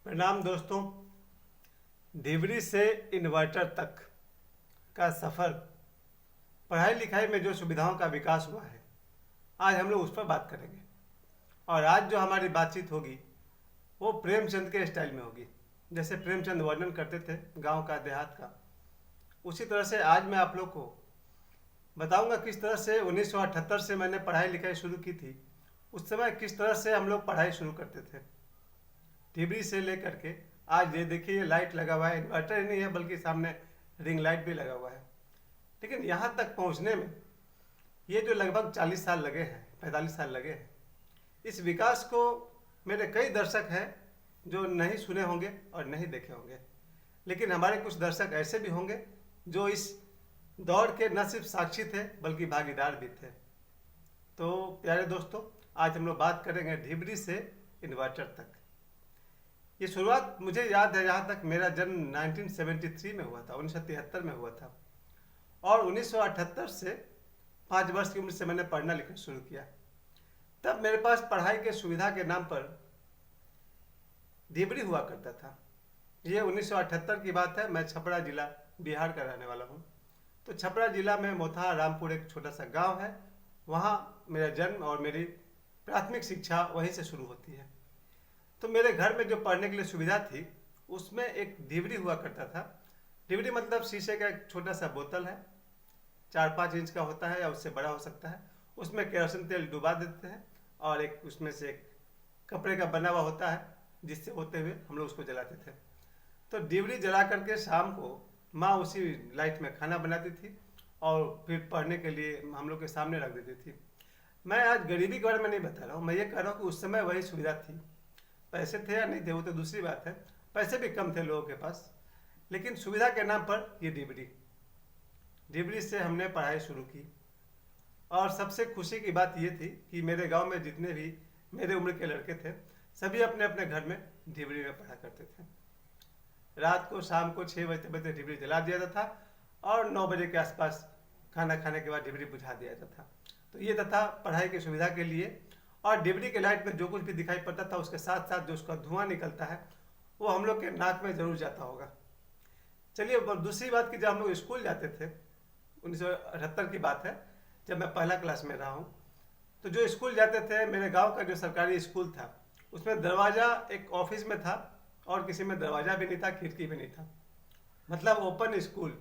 प्रणाम दोस्तों। डिबरी से इन्वर्टर तक का सफ़र, पढ़ाई लिखाई में जो सुविधाओं का विकास हुआ है, आज हम लोग उस पर बात करेंगे। और आज जो हमारी बातचीत होगी वो प्रेमचंद के स्टाइल में होगी। जैसे प्रेमचंद वर्णन करते थे गांव का, देहात का, उसी तरह से आज मैं आप लोग को बताऊंगा किस तरह से 1978 से मैंने पढ़ाई लिखाई शुरू की थी। उस समय किस तरह से हम लोग पढ़ाई शुरू करते थे, टीवी से लेकर के आज ये देखिए, ये लाइट लगा हुआ है। इन्वर्टर ही नहीं है बल्कि सामने रिंग लाइट भी लगा हुआ है। लेकिन यहाँ तक पहुँचने में ये जो लगभग 40 साल लगे हैं, 45 साल लगे हैं, इस विकास को मेरे कई दर्शक हैं जो नहीं सुने होंगे और नहीं देखे होंगे। लेकिन हमारे कुछ दर्शक ऐसे भी होंगे जो इस दौड़ के न सिर्फ साक्षी थे बल्कि भागीदार भी थे। तो प्यारे दोस्तों, आज हम लोग बात करेंगे ढिबरी से इन्वर्टर तक। ये शुरुआत मुझे याद है, यहाँ तक मेरा जन्म 1973 में हुआ था, 1973 में हुआ था। और 1978 से 5 वर्ष की उम्र से मैंने पढ़ना लिखना शुरू किया। तब मेरे पास पढ़ाई के सुविधा के नाम पर डिबरी हुआ करता था। ये 1978 की बात है। मैं छपरा जिला बिहार का रहने वाला हूँ। तो छपरा जिला में मोथा रामपुर एक छोटा सा गांव है। वहाँ मेरा जन्म और मेरी प्राथमिक शिक्षा वहीं से शुरू होती है। तो मेरे घर में जो पढ़ने के लिए सुविधा थी उसमें एक डिबरी हुआ करता था। डिबरी मतलब शीशे का एक छोटा सा बोतल है, 4-5 इंच का होता है या उससे बड़ा हो सकता है। उसमें केरोसिन तेल डुबा देते हैं और एक उसमें से एक कपड़े का बना हुआ होता है जिससे होते हुए हम लोग उसको जलाते थे। तो डिबरी जला करके शाम को माँ उसी लाइट में खाना बनाती थी और फिर पढ़ने के लिए हम लोग के सामने रख देती थी। मैं आज गरीबी के बारे में नहीं बता रहा हूँ, मैं ये कह रहा हूँ कि उस समय वही सुविधा थी। पैसे थे या नहीं थे वो तो दूसरी बात है, पैसे भी कम थे लोगों के पास, लेकिन सुविधा के नाम पर ये डिबरी से हमने पढ़ाई शुरू की। और सबसे खुशी की बात ये थी कि मेरे गांव में जितने भी मेरे उम्र के लड़के थे सभी अपने अपने घर में डिबरी में पढ़ा करते थे। रात को शाम को 6 बजे बजे डिबरी जला दिया जाता था और 9 बजे के आसपास खाना खाने के बाद डिबरी बुझा दिया जाता था। तो ये था पढ़ाई की सुविधा के लिए। और डिबरी के लाइट में जो कुछ भी दिखाई पड़ता था उसके साथ साथ जो उसका धुआं निकलता है वो हम लोग के नाक में जरूर जाता होगा। चलिए, दूसरी बात कि जब हम लोग स्कूल जाते थे, 1978 की बात है, जब मैं पहला क्लास में रहा हूँ, तो जो स्कूल जाते थे, मेरे गांव का जो सरकारी स्कूल था उसमें दरवाज़ा एक ऑफिस में था और किसी में दरवाज़ा भी नहीं था, खिड़की भी नहीं था। मतलब ओपन स्कूल,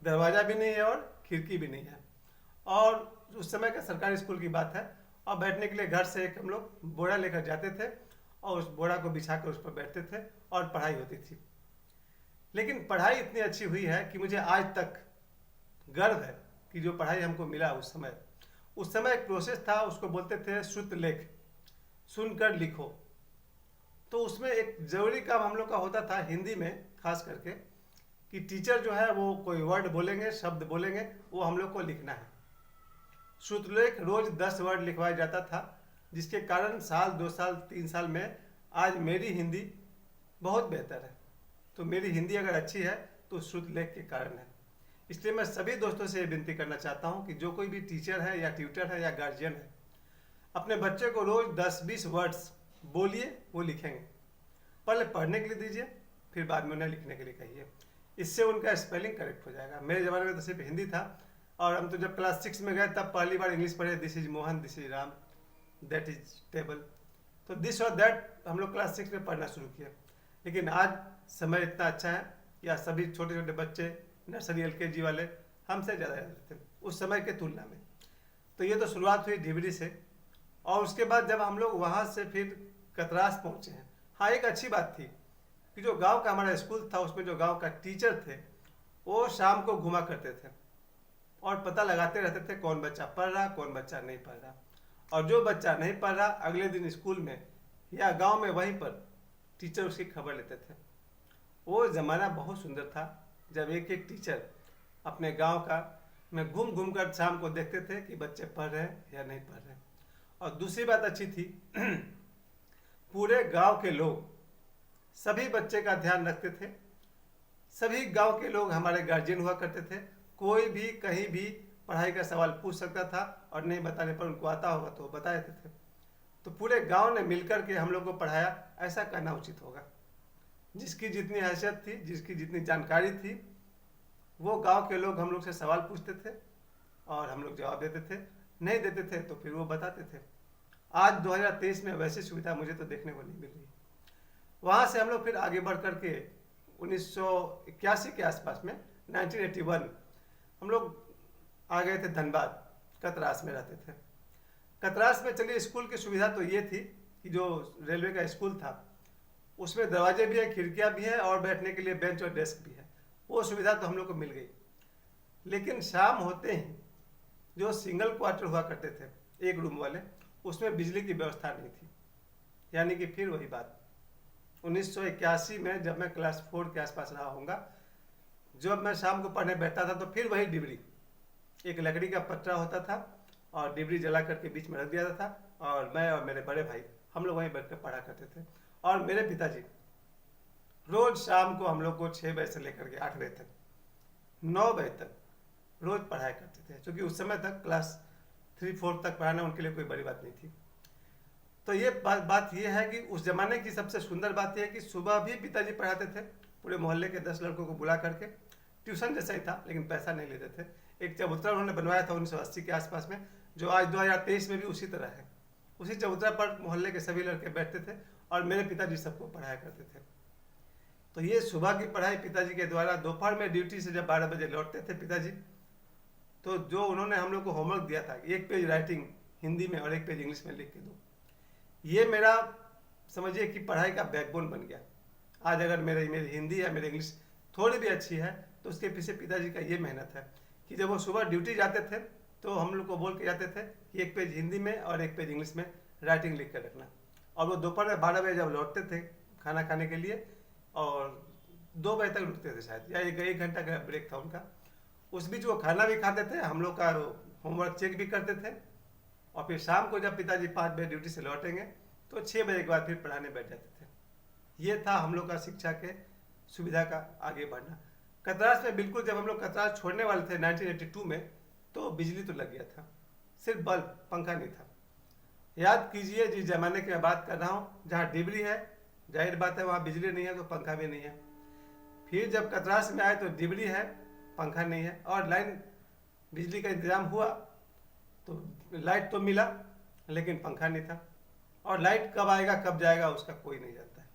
दरवाज़ा भी नहीं है और खिड़की भी नहीं है। और उस समय का सरकारी स्कूल की बात है। और बैठने के लिए घर से एक हम लोग बोरा लेकर जाते थे और उस बोरा को बिछाकर उस पर बैठते थे और पढ़ाई होती थी। लेकिन पढ़ाई इतनी अच्छी हुई है कि मुझे आज तक गर्व है कि जो पढ़ाई हमको मिला उस समय एक प्रोसेस था, उसको बोलते थे श्रुत लेख, सुनकर लिखो। तो उसमें एक जरूरी काम हम लोग का होता था हिंदी में खास करके, कि टीचर जो है वो कोई वर्ड बोलेंगे, शब्द बोलेंगे, वो हम लोग को लिखना है। श्रुतलेख रोज 10 वर्ड लिखवाया जाता था, जिसके कारण साल 2 साल 3 साल में आज मेरी हिंदी बहुत बेहतर है। तो मेरी हिंदी अगर अच्छी है तो श्रुतलेख के कारण है। इसलिए मैं सभी दोस्तों से ये विनती करना चाहता हूँ कि जो कोई भी टीचर है या ट्यूटर है या गार्जियन है, अपने बच्चे को रोज 10-20 वर्ड्स बोलिए, वो लिखेंगे। पहले पढ़ने के लिए दीजिए, फिर बाद में उन्हें लिखने के लिए कहिए। इससे उनका स्पेलिंग करेक्ट हो जाएगा। मेरे ज़माने में तो सिर्फ हिंदी था और हम तो जब क्लास 6 में गए तब पहली बार इंग्लिश पढ़े, this is Mohan, this is Ram, that is table. तो दिस और दैट हम लोग क्लास 6 में पढ़ना शुरू किया। लेकिन आज समय इतना अच्छा है या सभी छोटे छोटे बच्चे नर्सरी LKG वाले हमसे ज़्यादा जानते थे उस समय के तुलना में। तो ये तो शुरुआत हुई डिबरी से। और उसके बाद जब हम लोग वहाँ से फिर कतरास पहुँचे हैं। हाँ, एक अच्छी बात थी कि जो गांव का हमारा स्कूल था उसमें जो गांव का टीचर थे वो शाम को घुमा करते थे और पता लगाते रहते थे कौन बच्चा पढ़ रहा, कौन बच्चा नहीं पढ़ रहा। और जो बच्चा नहीं पढ़ रहा अगले दिन स्कूल में या गांव में वहीं पर टीचर उसकी खबर लेते थे। वो ज़माना बहुत सुंदर था जब एक एक टीचर अपने गांव का में घूम घूम कर शाम को देखते थे कि बच्चे पढ़ रहे हैं या नहीं पढ़ रहे। और दूसरी बात अच्छी थी पूरे गांव के लोग सभी बच्चे का ध्यान रखते थे। सभी गांव के लोग हमारे गार्जियन हुआ करते थे। कोई भी कहीं भी पढ़ाई का सवाल पूछ सकता था और नहीं बताने पर उनको आता होगा तो बता देते थे। तो पूरे गांव ने मिलकर के हम लोग को पढ़ाया, ऐसा कहना उचित होगा। जिसकी जितनी हैसियत थी, जिसकी जितनी जानकारी थी, वो गांव के लोग हम लोग से सवाल पूछते थे और हम लोग जवाब देते थे, नहीं देते थे तो फिर वो बताते थे। आज 2023 में वैसी सुविधा मुझे तो देखने को नहीं मिल रही। वहाँ से हम लोग फिर आगे बढ़ कर के 1981 के आसपास में 1981 हम लोग आ गए थे धनबाद, कतरास में रहते थे। कतरास में चलिए स्कूल की सुविधा तो ये थी कि जो रेलवे का स्कूल था उसमें दरवाजे भी हैं, खिड़कियाँ भी हैं और बैठने के लिए बेंच और डेस्क भी है। वो सुविधा तो हम लोग को मिल गई। लेकिन शाम होते ही जो सिंगल क्वार्टर हुआ करते थे, एक रूम वाले, उसमें बिजली की व्यवस्था नहीं थी। यानी कि फिर वही बात 1981 में जब मैं क्लास 4 के आसपास रहा होऊंगा, जब मैं शाम को पढ़ने बैठता था तो फिर वही डिबरी, एक लकड़ी का पटरा होता था और डिबरी जला करके बीच में रख दिया था और मैं और मेरे बड़े भाई हम लोग वहीं बैठ कर पढ़ा करते थे। और मेरे पिताजी रोज शाम को हम लोग को 6 बजे से लेकर के 8 बजे तक, 9 बजे तक रोज पढ़ाया करते थे, क्योंकि उस समय तक क्लास 3-4 तक पढ़ाना उनके लिए कोई बड़ी बात नहीं थी। तो ये बात ये है कि उस जमाने की सबसे सुंदर बात यह है कि सुबह भी पिताजी पढ़ाते थे, पूरे मोहल्ले के 10 लड़कों को बुला करके, ट्यूशन जैसा ही था लेकिन पैसा नहीं लेते थे। एक चबूतरा उन्होंने बनवाया था 1980 के आसपास में, जो आज 2023 में भी उसी तरह है। उसी चबूतरा पर मोहल्ले के सभी लड़के बैठते थे और मेरे पिताजी सबको पढ़ाया करते थे। तो ये सुबह की पढ़ाई पिताजी के द्वारा। दोपहर में ड्यूटी से जब 12 बजे लौटते थे पिताजी, तो जो उन्होंने हम लोग को होमवर्क दिया था, 1 पेज राइटिंग हिंदी में और 1 पेज इंग्लिश में लिख के दो, ये मेरा समझिए कि पढ़ाई का बैकबोन बन गया। आज अगर मेरी हिंदी या मेरी इंग्लिश थोड़ी भी अच्छी है तो उसके पीछे पिताजी का ये मेहनत है कि जब वो सुबह ड्यूटी जाते थे तो हम लोग को बोल के जाते थे कि 1 पेज हिंदी में और 1 पेज इंग्लिश में राइटिंग लिख कर रखना। और वो दोपहर में 12 बजे जब लौटते थे खाना खाने के लिए और 2 बजे तक रुकते थे शायद, या 1 घंटा का ब्रेक था उनका, उस बीच वो खाना भी खाते थे, हम लोग का होमवर्क चेक भी करते थे और फिर शाम को जब पिताजी 5 बजे ड्यूटी से लौटेंगे तो 6 बजे के बाद फिर पढ़ाने बैठ जाते थे। ये था हम लोग का शिक्षा के सुविधा का आगे बढ़ना। कतरास में बिल्कुल जब हम लोग कतरास छोड़ने वाले थे 1982 में, तो बिजली तो लग गया था, सिर्फ बल्ब, पंखा नहीं था। याद कीजिए जिस जमाने की मैं बात कर रहा हूँ जहाँ डिबरी है, जाहिर बात है वहाँ बिजली नहीं है तो पंखा भी नहीं है। फिर जब कतरास में आए तो डिबरी है, पंखा नहीं है और लाइन बिजली का इंतजाम हुआ तो लाइट तो मिला लेकिन पंखा नहीं था। और लाइट कब आएगा कब जाएगा उसका कोई नहीं जानता है।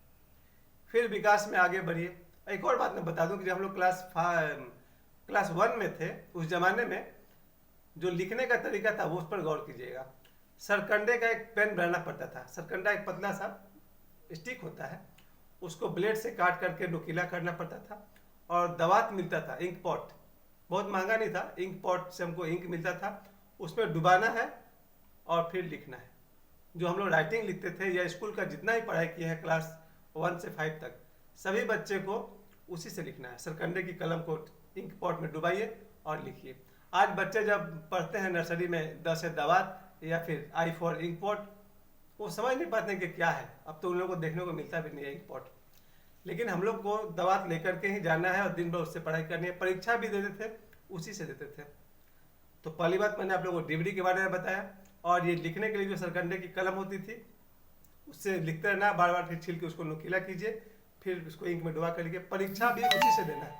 फिर विकास में आगे बढ़िए। एक और बात मैं बता दूं कि जब हम लोग क्लास 1 में थे, उस जमाने में जो लिखने का तरीका था वो उस पर गौर कीजिएगा। सरकंडे का एक पेन बनाना पड़ता था। सरकंडा एक पतला सा स्टिक होता है, उसको ब्लेड से काट करके नुकीला करना पड़ता था और दवात मिलता था, इंक पॉट, बहुत महंगा नहीं था, इंक पॉट से हमको इंक मिलता था, उसमें डुबाना है और फिर लिखना है। जो हम लोग राइटिंग लिखते थे या स्कूल का जितना ही पढ़ाई किया है क्लास 1 से 5 तक, सभी बच्चे को उसी से लिखना है। सरकंडे की कलम को इंक पॉट में डुबाइए और लिखिए। आज बच्चे जब पढ़ते हैं नर्सरी में 10 है दवात या फिर आई फॉर इंक पॉट, वो समझ नहीं पाते कि क्या है। अब तो उन लोगों को देखने को मिलता भी नहीं है इंक पॉट, लेकिन हम लोग को दवात लेकर के ही जाना है और दिन भर उससे पढ़ाई करनी है। परीक्षा भी देते थे उसी से देते थे। तो पहली बात मैंने आप लोगों को डिबरी के बारे में बताया। और ये लिखने के लिए जो सरकंडे की कलम होती थी उससे लिखते रहना, बार बार फिर छील के उसको नुकीला कीजिए, फिर उसको इंक में डुबा कर लिखिए। परीक्षा भी उसी से देना है,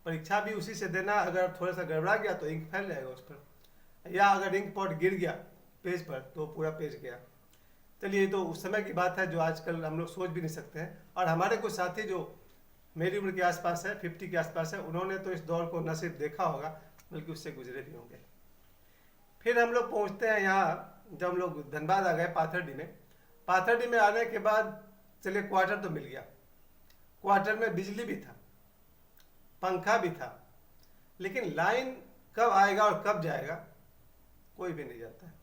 परीक्षा भी उसी से देना। अगर थोड़ा सा गड़बड़ा गया तो इंक फैल जाएगा उस पर, या अगर इंक पॉट गिर गया पेज पर तो पूरा पेज गया। चलिए, तो उस समय की बात है जो आजकल हम लोग सोच भी नहीं सकते हैं। और हमारे कुछ साथी जो मेरी उम्र के आसपास है, 50 के आसपास है, उन्होंने तो इस दौर को न सिर्फ देखा होगा बल्कि उससे गुजरे भी होंगे। फिर हम लोग पहुंचते हैं यहाँ, जब हम लोग धनबाद आ गए पाथरडी में। पाथरडी में आने के बाद चलिए क्वार्टर तो मिल गया, क्वार्टर में बिजली भी था, पंखा भी था, लेकिन लाइन कब आएगा और कब जाएगा कोई भी नहीं जानता है।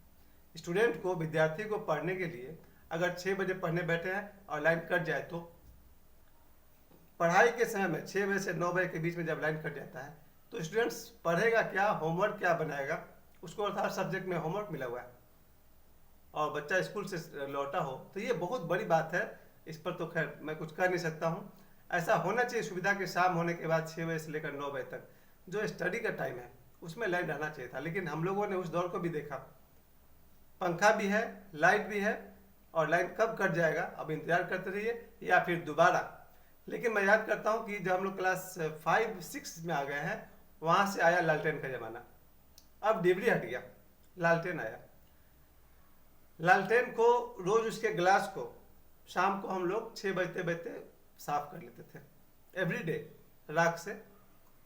स्टूडेंट को, विद्यार्थी को पढ़ने के लिए अगर 6 बजे पढ़ने बैठे हैं और लाइन कट जाए तो पढ़ाई के समय में 6 बजे से 9 बजे के बीच में जब लाइन कट जाता है तो स्टूडेंट्स पढ़ेगा क्या, होमवर्क क्या बनाएगा। उसको हर सब्जेक्ट में होमवर्क मिला हुआ है और बच्चा स्कूल से लौटा हो तो ये बहुत बड़ी बात है। इस पर तो खैर मैं कुछ कर नहीं सकता हूँ। ऐसा होना चाहिए सुविधा के शाम होने के बाद 6 बजे से लेकर 9 बजे तक जो स्टडी का टाइम है उसमें लाइन रहना चाहिए था। लेकिन हम लोगों ने उस दौर को भी देखा पंखा भी है, लाइट भी है, और लाइन कब कट जाएगा अब इंतज़ार करते रहिए या फिर दोबारा। लेकिन मैं याद करता हूँ कि जब हम लोग क्लास 5-6 में आ गए हैं, वहाँ से आया लालटेन का ज़माना। अब डिबरी हट गया, लालटेन आया। लालटेन को रोज़ उसके ग्लास को शाम को हम लोग 6 बजते बजते साफ कर लेते थे, एवरी डे, राख से,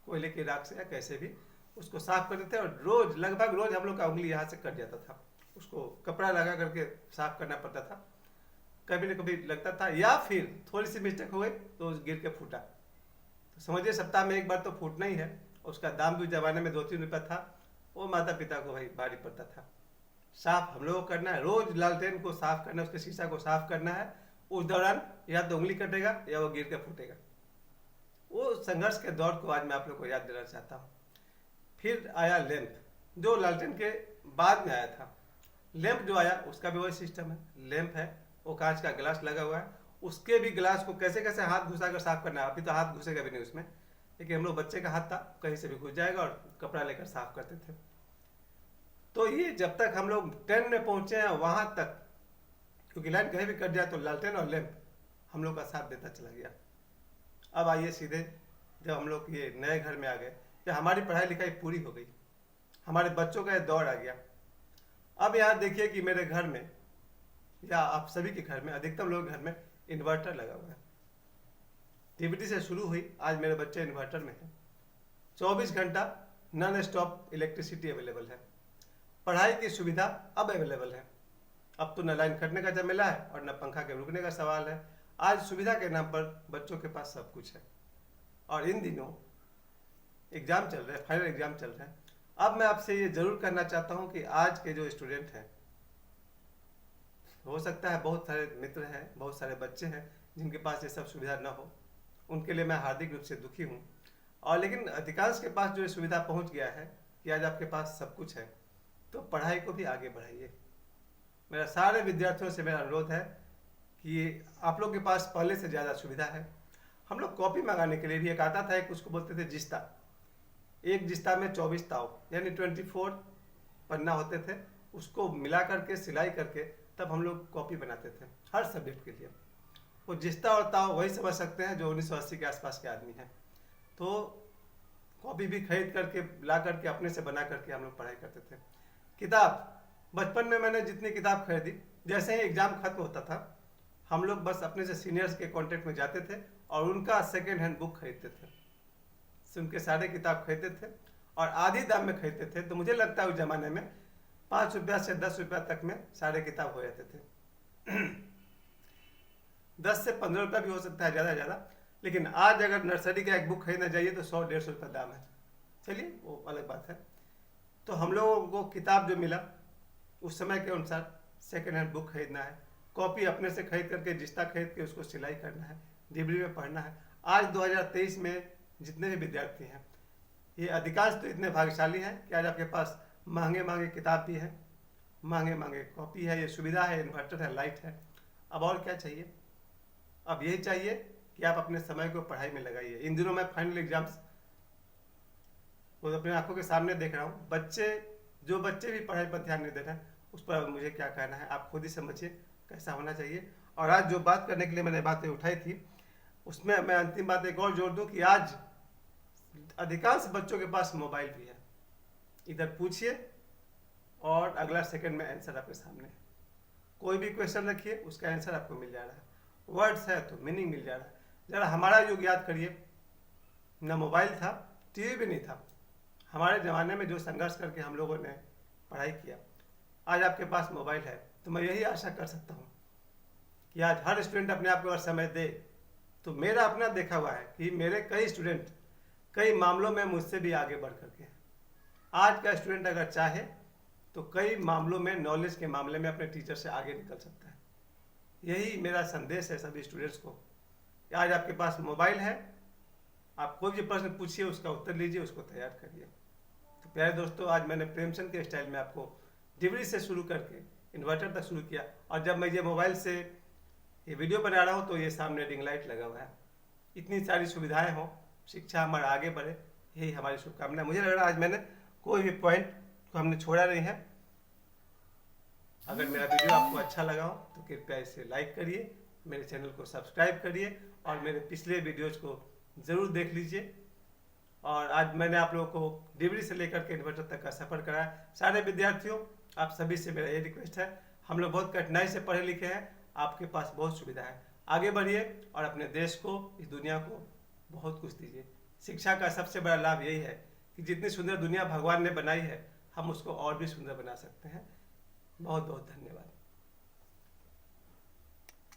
कोयले की राख से या कैसे भी उसको साफ करते थे। और रोज, लगभग रोज हम लोग का उंगली यहाँ से कट जाता था, उसको कपड़ा लगा करके साफ करना पड़ता था। कभी न कभी लगता था, या फिर थोड़ी सी मिस्टेक हो गई तो गिर के फूटा, तो समझिए सप्ताह में एक बार तो फूटना ही है। उसका दाम भी उस जमाने में 2-3 रुपया था, वो माता पिता को भाई भारी पड़ता था। साफ हम लोगों को करना है, रोज लालटेन को साफ करना है, उसके शीशा को साफ करना है। उस दौरान या तो उंगली कटेगा या वो गिर के फूटेगा। वो संघर्ष के दौर को आज मैं आप लोग को याद दिलाना चाहता हूँ। फिर आया लैंप, जो लालटेन के बाद में आया था। लैंप जो आया उसका भी वही सिस्टम है, लैंप है, वो कांच का ग्लास लगा हुआ है, उसके भी ग्लास को कैसे कैसे हाथ घुसा कर साफ करना है। अभी तो हाथ घुसेगा भी नहीं उसमें, लेकिन हम लोग बच्चे का हाथ था, कहीं से भी घुस जाएगा और कपड़ा लेकर साफ करते थे। तो ये जब तक हम लोग 10 में पहुंचे हैं वहां तक, क्योंकि लाइन कहीं भी कट जाए तो लालटेन और लैंप हम लोग का साथ देता चला गया। अब आइए सीधे, जब हम लोग ये नए घर में आ गए, या हमारी पढ़ाई लिखाई पूरी हो गई, हमारे बच्चों का दौर आ गया। अब यहाँ देखिए कि मेरे घर में या आप सभी के घर में, अधिकतम लोग घर में इन्वर्टर लगा हुआ है। डीवीडी से शुरू हुई, आज मेरे बच्चे इन्वर्टर में हैं। 24 घंटा नॉन स्टॉप इलेक्ट्रिसिटी अवेलेबल है। पढ़ाई की सुविधा अब अवेलेबल है। अब तो न लाइन कटने का झमेला है और न पंखा के रुकने का सवाल है। आज सुविधा के नाम पर बच्चों के पास सब कुछ है। और इन दिनों एग्जाम चल रहे हैं, फाइनल एग्जाम चल रहे हैं। अब मैं आपसे ये जरूर कहना चाहता हूँ कि आज के जो स्टूडेंट हैं, हो सकता है बहुत सारे मित्र हैं, बहुत सारे बच्चे हैं जिनके पास ये सब सुविधा न हो, उनके लिए मैं हार्दिक रूप से दुखी हूँ। और लेकिन अधिकांश के पास जो ये सुविधा पहुँच गया है कि आज आपके पास सब कुछ है, तो पढ़ाई को भी आगे बढ़ाइए। मेरा सारे विद्यार्थियों से मेरा अनुरोध है कि आप लोग के पास पहले से ज़्यादा सुविधा है। हम लोग कॉपी मंगाने के लिए भी एक आता था, एक उसको बोलते थे जिस्ता। एक जिस्ता में 24 ताव यानी 24 पन्ना होते थे, उसको मिला करके सिलाई करके तब हम लोग कॉपी बनाते थे हर सब्जेक्ट के लिए। वो जिस्ता और ताव वही समझ सकते हैं जो 1980 के आसपास के आदमी हैं। तो कॉपी भी खरीद करके ला करके अपने से बना करके हम लोग पढ़ाई करते थे। किताब, बचपन में मैंने जितनी किताब खरीदी, जैसे ही एग्जाम खत्म होता था हम लोग बस अपने से सीनियर्स के कांटेक्ट में जाते थे और उनका सेकेंड हैंड बुक खरीदते थे, उनके सारे किताब खरीदते थे और आधी दाम में खरीदते थे। तो मुझे लगता है उस जमाने में 5 रुपया से 10 रुपया तक में सारे किताब हो जाते थे। 10 से 15 रुपया भी हो सकता है ज़्यादा ज़्यादा, लेकिन आज अगर नर्सरी का एक बुक खरीदना चाहिए तो 100-150 रुपया दाम है। चलिए वो अलग बात है। तो हम लोगों को किताब जो मिला उस समय के अनुसार सेकेंड हैंड बुक खरीदना है, कॉपी अपने से खरीद करके जिस्ता खरीद के उसको सिलाई करना है, डिबरी में पढ़ना है। आज 2023 में जितने भी विद्यार्थी हैं, ये अधिकांश तो इतने भाग्यशाली हैं कि आज आपके पास महंगे महंगे किताब भी है, महंगे महंगे कॉपी है, ये सुविधा है, इन्वर्टर है, लाइट है। अब और क्या चाहिए? अब यही चाहिए कि आप अपने समय को पढ़ाई में लगाइए। इन दिनों मैं फाइनल एग्जाम्स वो अपने आंखों के सामने देख रहा हूँ। जो बच्चे भी पढ़ाई पर ध्यान नहीं दे रहे हैं, उस पर मुझे क्या कहना है, आप खुद ही समझिए कैसा होना चाहिए। और आज जो बात करने के लिए मैंने बातें उठाई थी, उसमें मैं अंतिम बात एक और जोड़ दूं कि आज अधिकांश बच्चों के पास मोबाइल भी है। इधर पूछिए और अगला सेकंड में आंसर आपके सामने। कोई भी क्वेश्चन रखिए, उसका आंसर आपको मिल जा रहा है। वर्ड्स है तो मीनिंग मिल जा रहा है। जरा हमारा युग याद करिए, न मोबाइल था, टीवी भी नहीं था। हमारे ज़माने में जो संघर्ष करके हम लोगों ने पढ़ाई किया, आज आपके पास मोबाइल है। तो मैं यही आशा कर सकता हूँ कि आज हर स्टूडेंट अपने आप को अगर समय दे, तो मेरा अपना देखा हुआ है कि मेरे कई स्टूडेंट कई मामलों में मुझसे भी आगे बढ़ करके, आज का स्टूडेंट अगर चाहे तो कई मामलों में, नॉलेज के मामले में अपने टीचर से आगे निकल सकता है। यही मेरा संदेश है सभी स्टूडेंट्स को। आज आपके पास मोबाइल है, आप कोई भी प्रश्न पूछिए, उसका उत्तर लीजिए, उसको तैयार करिए। तो प्यारे दोस्तों, आज मैंने प्रेमचंद के स्टाइल में आपको डिबरी से शुरू करके इन्वर्टर तक शुरू किया। और जब मैं ये मोबाइल से ये वीडियो बना रहा हूँ तो ये सामने रिंग लाइट लगा हुआ है। इतनी सारी सुविधाएं हों, शिक्षा हमारा आगे बढ़े, यही हमारी शुभकामना। मुझे लग रहा है आज मैंने कोई भी पॉइंट को हमने छोड़ा नहीं है। अगर मेरा वीडियो आपको अच्छा लगा हो तो कृपया इसे लाइक करिए, मेरे चैनल को सब्सक्राइब करिए और मेरे पिछले वीडियोज़ को ज़रूर देख लीजिए। और आज मैंने आप लोगों को डिग्री से लेकर के इन्वर्टर तक का सफ़र कराया। सारे विद्यार्थियों, आप सभी से मेरा ये रिक्वेस्ट है, हम लोग बहुत कठिनाई से पढ़े लिखे हैं, आपके पास बहुत सुविधा है, आगे बढ़िए और अपने देश को, इस दुनिया को बहुत कुछ दीजिए। शिक्षा का सबसे बड़ा लाभ यही है कि जितनी सुंदर दुनिया भगवान ने बनाई है, हम उसको और भी सुंदर बना सकते हैं। बहुत बहुत धन्यवाद।